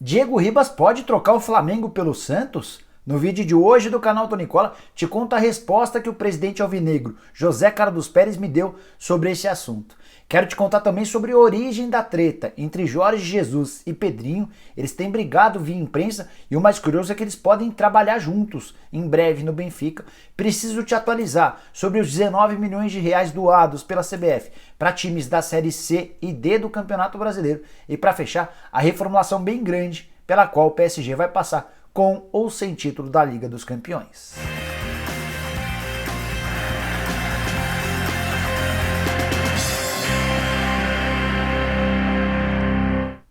Diego Ribas pode trocar o Flamengo pelo Santos? No vídeo de hoje do canal do Nicola, te conto a resposta que o presidente alvinegro José Carlos Pérez me deu sobre esse assunto. Quero te contar também sobre a origem da treta entre Jorge Jesus e Pedrinho. Eles têm brigado via imprensa e o mais curioso é que eles podem trabalhar juntos em breve no Benfica. Preciso te atualizar sobre os 19 milhões de reais doados pela CBF para times da Série C e D do Campeonato Brasileiro. E para fechar, a reformulação bem grande pela qual o PSG vai passar com ou sem título da Liga dos Campeões.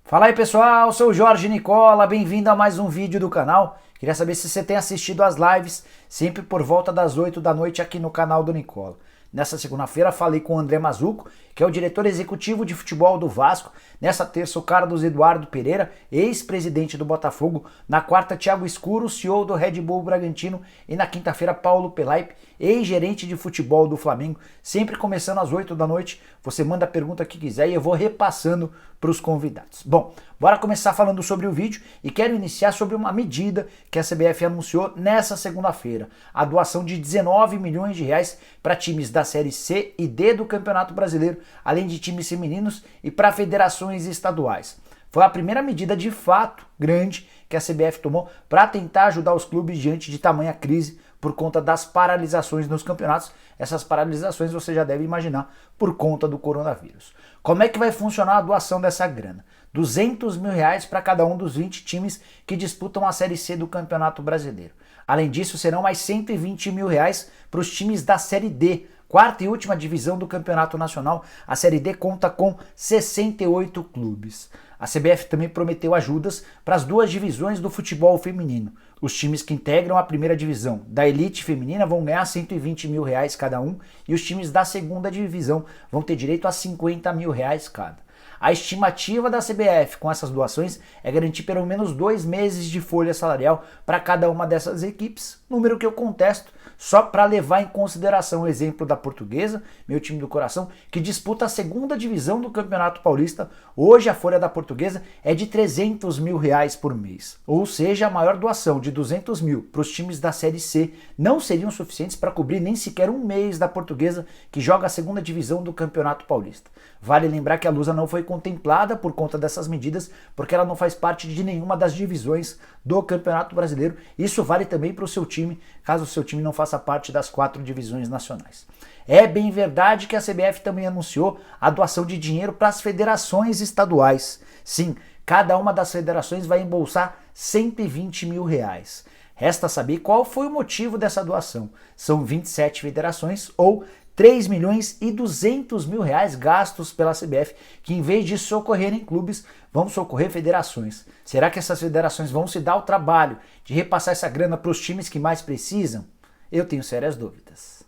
Fala aí pessoal, sou o Jorge Nicola, bem-vindo a mais um vídeo do canal. Queria saber se você tem assistido às lives, sempre por volta das 8 da noite aqui no canal do Nicola. Nessa segunda-feira falei com o André Mazzucco, que é o diretor executivo de futebol do Vasco. Nessa terça o Carlos Eduardo Pereira, ex-presidente do Botafogo. Na quarta, Thiago Escuro, CEO do Red Bull Bragantino. E na quinta-feira, Paulo Pelaipe, ex-gerente de futebol do Flamengo. Sempre começando às 8 da noite. Você manda a pergunta que quiser e eu vou repassando para os convidados. Bom, bora começar falando sobre o vídeo e quero iniciar sobre uma medida que a CBF anunciou nessa segunda-feira. A doação de 19 milhões de reais para times da Série C e D do Campeonato Brasileiro, além de times femininos e para federações estaduais. Foi a primeira medida de fato grande que a CBF tomou para tentar ajudar os clubes diante de tamanha crise por conta das paralisações nos campeonatos. Essas paralisações você já deve imaginar por conta do coronavírus. Como é que vai funcionar a doação dessa grana? 200 mil reais para cada um dos 20 times que disputam a Série C do Campeonato Brasileiro. Além disso, serão mais 120 mil reais para os times da Série D, quarta e última divisão do Campeonato Nacional. A Série D conta com 68 clubes. A CBF também prometeu ajudas para as duas divisões do futebol feminino. Os times que integram a primeira divisão da elite feminina vão ganhar 120 mil reais cada um e os times da segunda divisão vão ter direito a 50 mil reais cada. A estimativa da CBF com essas doações é garantir pelo menos 2 meses de folha salarial para cada uma dessas equipes, número que eu contesto, só para levar em consideração o exemplo da Portuguesa, meu time do coração, que disputa a segunda divisão do Campeonato Paulista. Hoje a folha da Portuguesa é de 300 mil reais por mês. Ou seja, a maior doação de 200 mil para os times da Série C não seriam suficientes para cobrir nem sequer um mês da Portuguesa, que joga a segunda divisão do Campeonato Paulista. Vale lembrar que a Lusa não foi contemplada por conta dessas medidas, porque ela não faz parte de nenhuma das divisões do Campeonato Brasileiro. Isso vale também para o seu time, caso o seu time não faça parte das 4 divisões nacionais. É bem verdade que a CBF também anunciou a doação de dinheiro para as federações estaduais. Sim, cada uma das federações vai embolsar 120 mil reais. Resta saber qual foi o motivo dessa doação. São 27 federações ou 3 milhões e 200 mil reais gastos pela CBF, que em vez de socorrerem clubes, vão socorrer federações. Será que essas federações vão se dar o trabalho de repassar essa grana para os times que mais precisam? Eu tenho sérias dúvidas.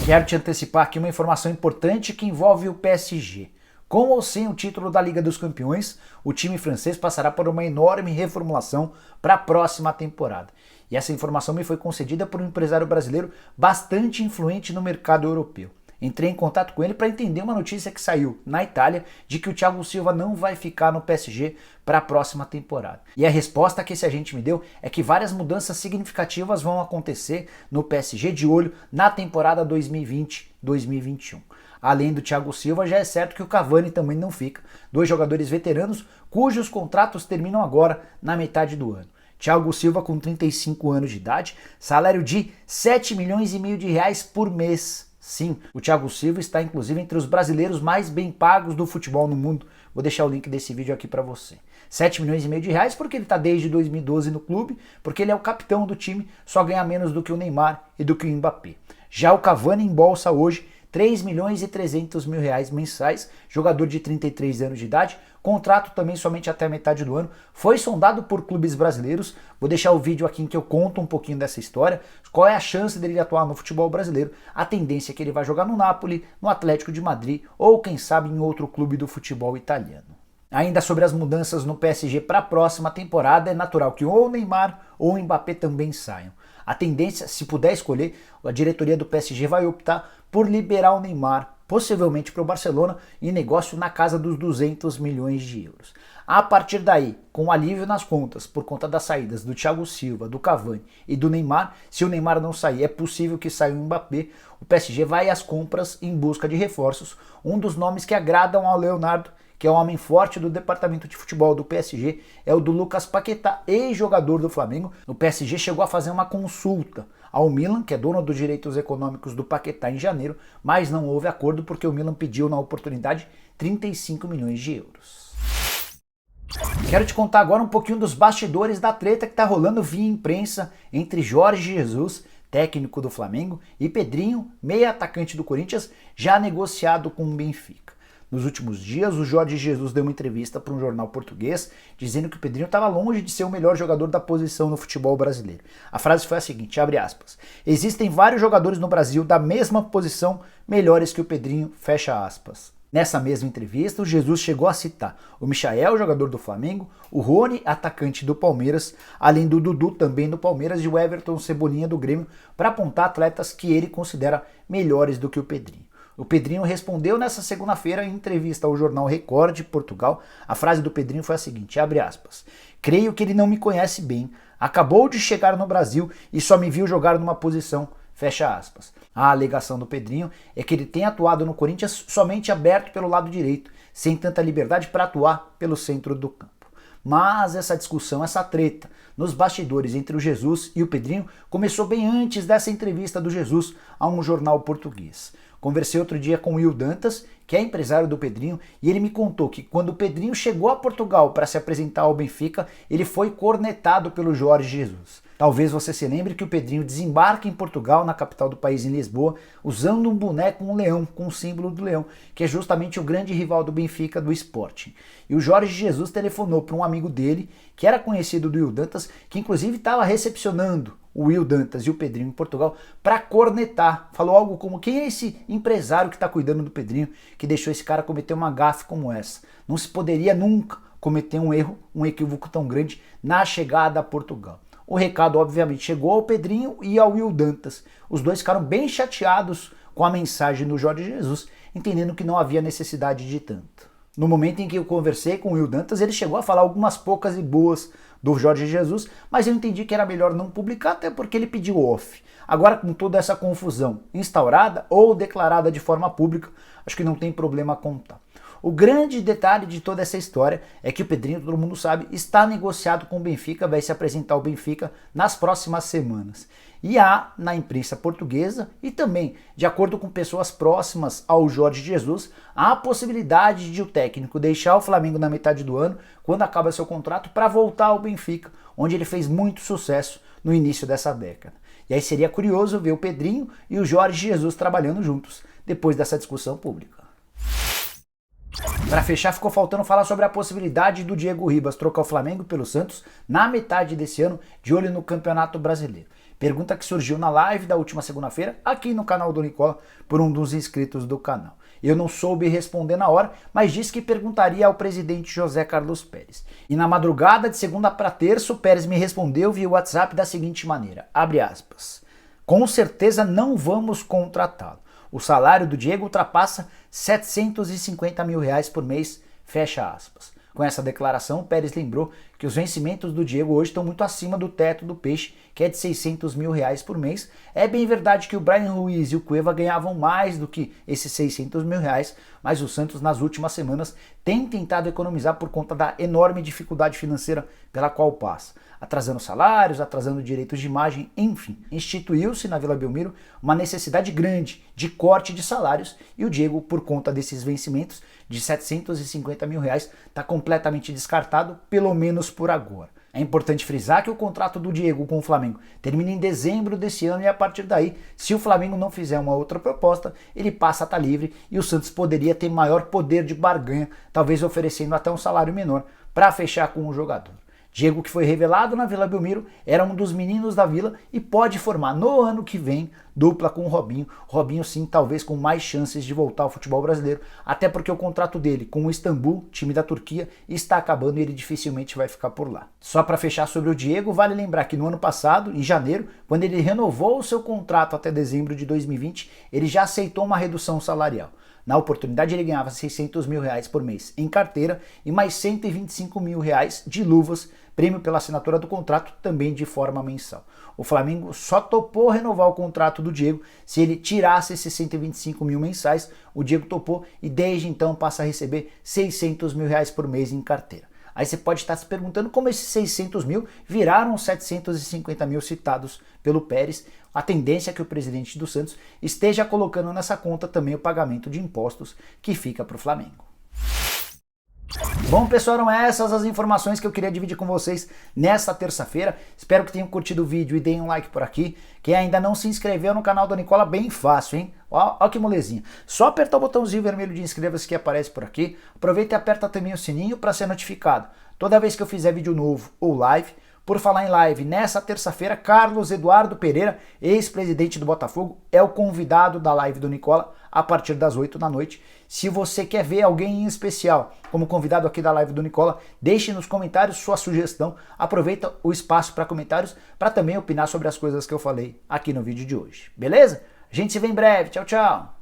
Quero te antecipar aqui uma informação importante que envolve o PSG. Com ou sem o título da Liga dos Campeões, o time francês passará por uma enorme reformulação para a próxima temporada. E essa informação me foi concedida por um empresário brasileiro bastante influente no mercado europeu. Entrei em contato com ele para entender uma notícia que saiu na Itália de que o Thiago Silva não vai ficar no PSG para a próxima temporada. E a resposta que esse agente me deu é que várias mudanças significativas vão acontecer no PSG de olho na temporada 2020-2021. Além do Thiago Silva, já é certo que o Cavani também não fica. 2 jogadores veteranos cujos contratos terminam agora na metade do ano. Thiago Silva com 35 anos de idade, salário de 7 milhões e meio de reais por mês. Sim, o Thiago Silva está inclusive entre os brasileiros mais bem pagos do futebol no mundo. Vou deixar o link desse vídeo aqui para você. 7 milhões e meio de reais porque ele está desde 2012 no clube, porque ele é o capitão do time, só ganha menos do que o Neymar e do que o Mbappé. Já o Cavani embolsa hoje 3 milhões e 300 mil reais mensais, jogador de 33 anos de idade, contrato também somente até a metade do ano, foi sondado por clubes brasileiros. Vou deixar o vídeo aqui em que eu conto um pouquinho dessa história, qual é a chance dele atuar no futebol brasileiro, a tendência é que ele vai jogar no Napoli, no Atlético de Madrid ou quem sabe em outro clube do futebol italiano. Ainda sobre as mudanças no PSG para a próxima temporada, é natural que ou o Neymar ou o Mbappé também saiam. A tendência, se puder escolher, a diretoria do PSG vai optar por liberar o Neymar possivelmente para o Barcelona, em negócio na casa dos 200 milhões de euros. A partir daí, com alívio nas contas, por conta das saídas do Thiago Silva, do Cavani e do Neymar, se o Neymar não sair, é possível que saia o Mbappé, o PSG vai às compras em busca de reforços. Um dos nomes que agradam ao Leonardo, que é o homem forte do departamento de futebol do PSG, é o do Lucas Paquetá, ex-jogador do Flamengo. O PSG chegou a fazer uma consulta ao Milan, que é dono dos direitos econômicos do Paquetá, em janeiro, mas não houve acordo porque o Milan pediu na oportunidade 35 milhões de euros. Quero te contar agora um pouquinho dos bastidores da treta que está rolando via imprensa entre Jorge Jesus, técnico do Flamengo, e Pedrinho, meia atacante do Corinthians, já negociado com o Benfica. Nos últimos dias, o Jorge Jesus deu uma entrevista para um jornal português dizendo que o Pedrinho estava longe de ser o melhor jogador da posição no futebol brasileiro. A frase foi a seguinte, abre aspas, existem vários jogadores no Brasil da mesma posição melhores que o Pedrinho, fecha aspas. Nessa mesma entrevista, o Jesus chegou a citar o Michael, jogador do Flamengo, o Rony, atacante do Palmeiras, além do Dudu, também do Palmeiras, e o Everton Cebolinha do Grêmio, para apontar atletas que ele considera melhores do que o Pedrinho. O Pedrinho respondeu nessa segunda-feira em entrevista ao jornal Record de Portugal. A frase do Pedrinho foi a seguinte, abre aspas, creio que ele não me conhece bem, acabou de chegar no Brasil e só me viu jogar numa posição, fecha aspas. A alegação do Pedrinho é que ele tem atuado no Corinthians somente aberto pelo lado direito, sem tanta liberdade para atuar pelo centro do campo. Mas essa discussão, essa treta nos bastidores entre o Jesus e o Pedrinho começou bem antes dessa entrevista do Jesus a um jornal português. Conversei outro dia com o Will Dantas, que é empresário do Pedrinho, e ele me contou que quando o Pedrinho chegou a Portugal para se apresentar ao Benfica, ele foi cornetado pelo Jorge Jesus. Talvez você se lembre que o Pedrinho desembarca em Portugal, na capital do país, em Lisboa, usando um boneco, um leão, com o símbolo do leão, que é justamente o grande rival do Benfica, do Sporting. E o Jorge Jesus telefonou para um amigo dele, que era conhecido do Will Dantas, que inclusive estava recepcionando o Will Dantas e o Pedrinho em Portugal, para cornetar. Falou algo como, quem é esse empresário que está cuidando do Pedrinho, que deixou esse cara cometer uma gafe como essa? Não se poderia nunca cometer um erro, um equívoco tão grande na chegada a Portugal. O recado, obviamente, chegou ao Pedrinho e ao Will Dantas. Os dois ficaram bem chateados com a mensagem do Jorge Jesus, entendendo que não havia necessidade de tanto. No momento em que eu conversei com o Will Dantas, ele chegou a falar algumas poucas e boas do Jorge Jesus, mas eu entendi que era melhor não publicar, até porque ele pediu off. Agora, com toda essa confusão instaurada ou declarada de forma pública, acho que não tem problema contar. O grande detalhe de toda essa história é que o Pedrinho, todo mundo sabe, está negociado com o Benfica, vai se apresentar ao Benfica nas próximas semanas. E há, na imprensa portuguesa e também, de acordo com pessoas próximas ao Jorge Jesus, há a possibilidade de o técnico deixar o Flamengo na metade do ano, quando acaba seu contrato, para voltar ao Benfica, onde ele fez muito sucesso no início dessa década. E aí seria curioso ver o Pedrinho e o Jorge Jesus trabalhando juntos, depois dessa discussão pública. Para fechar, ficou faltando falar sobre a possibilidade do Diego Ribas trocar o Flamengo pelo Santos na metade desse ano, de olho no Campeonato Brasileiro. Pergunta que surgiu na live da última segunda-feira, aqui no canal do Nicola, por um dos inscritos do canal. Eu não soube responder na hora, mas disse que perguntaria ao presidente José Carlos Pérez. E na madrugada de segunda para terça, o Pérez me respondeu via WhatsApp da seguinte maneira, abre aspas, com certeza não vamos contratá-lo. O salário do Diego ultrapassa 750 mil reais por mês, fecha aspas. Com essa declaração, o Pérez lembrou que os vencimentos do Diego hoje estão muito acima do teto do Peixe, que é de 600 mil reais por mês. É bem verdade que o Bryan Ruiz e o Cueva ganhavam mais do que esses 600 mil reais, mas o Santos nas últimas semanas tem tentado economizar por conta da enorme dificuldade financeira pela qual passa, atrasando salários, atrasando direitos de imagem, enfim. Instituiu-se na Vila Belmiro uma necessidade grande de corte de salários e o Diego, por conta desses vencimentos de 750 mil reais, está completamente descartado, pelo menos por agora. É importante frisar que o contrato do Diego com o Flamengo termina em dezembro desse ano e a partir daí, se o Flamengo não fizer uma outra proposta, ele passa a estar livre e o Santos poderia ter maior poder de barganha, talvez oferecendo até um salário menor para fechar com o jogador. Diego, que foi revelado na Vila Belmiro, era um dos meninos da Vila e pode formar no ano que vem dupla com o Robinho. Robinho sim, talvez com mais chances de voltar ao futebol brasileiro, até porque o contrato dele com o Istambul, time da Turquia, está acabando e ele dificilmente vai ficar por lá. Só para fechar sobre o Diego, vale lembrar que no ano passado, em janeiro, quando ele renovou o seu contrato até dezembro de 2020, ele já aceitou uma redução salarial. Na oportunidade ele ganhava 600 mil reais por mês em carteira e mais 125 mil reais de luvas, prêmio pela assinatura do contrato também de forma mensal. O Flamengo só topou renovar o contrato do Diego se ele tirasse esses 125 mil mensais. O Diego topou e desde então passa a receber 600 mil reais por mês em carteira. Aí você pode estar se perguntando como esses 600 mil viraram 750 mil citados pelo Pérez. A tendência é que o presidente do Santos esteja colocando nessa conta também o pagamento de impostos que fica para o Flamengo. Bom, pessoal, eram essas as informações que eu queria dividir com vocês nesta terça-feira. Espero que tenham curtido o vídeo e deem um like por aqui. Quem ainda não se inscreveu no canal do Nicola, bem fácil, hein? Ó que molezinha. Só apertar o botãozinho vermelho de inscreva-se que aparece por aqui. Aproveita e aperta também o sininho para ser notificado toda vez que eu fizer vídeo novo ou live. Por falar em live, nessa terça-feira, Carlos Eduardo Pereira, ex-presidente do Botafogo, é o convidado da live do Nicola a partir das 8 da noite. Se você quer ver alguém em especial como convidado aqui da live do Nicola, deixe nos comentários sua sugestão. Aproveita o espaço para comentários para também opinar sobre as coisas que eu falei aqui no vídeo de hoje. Beleza? A gente se vê em breve. Tchau, tchau!